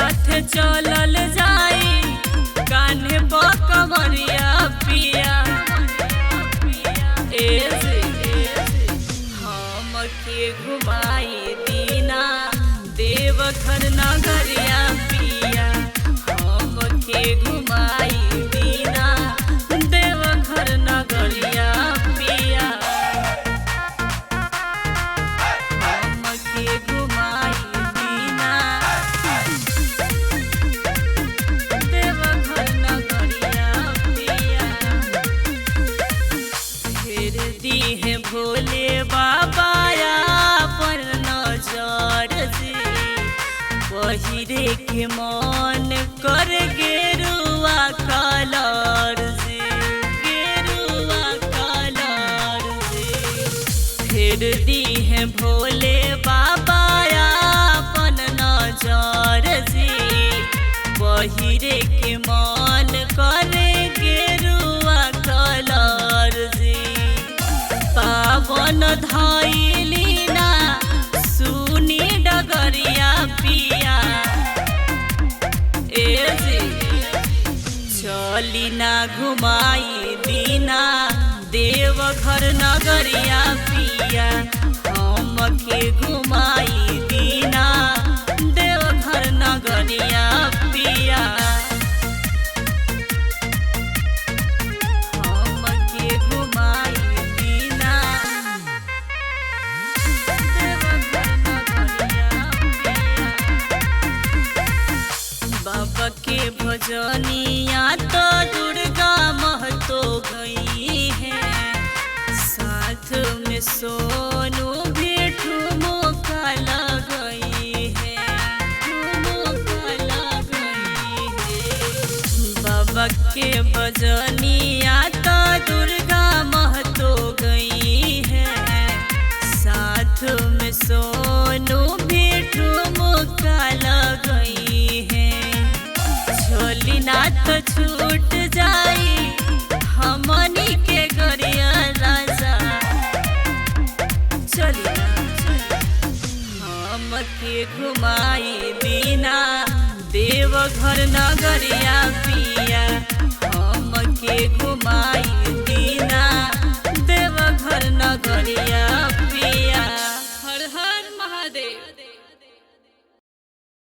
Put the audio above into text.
साथ चलल जाई कान्हे बकमरिया पिया हम के घुमाई दीना देवघर नगरिया पिया हम के घुमाई दीना देवघर नगरिया पिया हम के घुमाई दीना देवघर नगरिया पिया फिर दी है भोले बाबा पर नजर से पहिरे के मन कर गेरुआ कलर से गेरुआ कलर से फिर दी है भोले बाबा अपन नजर से पहिरे के मन कर गेरुआ कलर से पावन धइली ना सुनी डगरिया पिया चली ना घुमाई दीना देवघर नगरिया पिया हम के घुमाई दीना देवघर नगरिया पिया हम के घुमाई दीना देवघर नगरिया पिया बाबा के भजनिया तो दुर्गा महतो गई है साथ में सोनू भी ठुमका लगई है ठुमका लगई है बाबा के भजनिया तो दुर्गा महतो गई है साथ में सोनू भी ठुमका लगई है चली ना तो छूट जाई हमनी के गरिया राजा चली हम के घुमाई दीना देवघर नगरिया पिया हम के घुमाई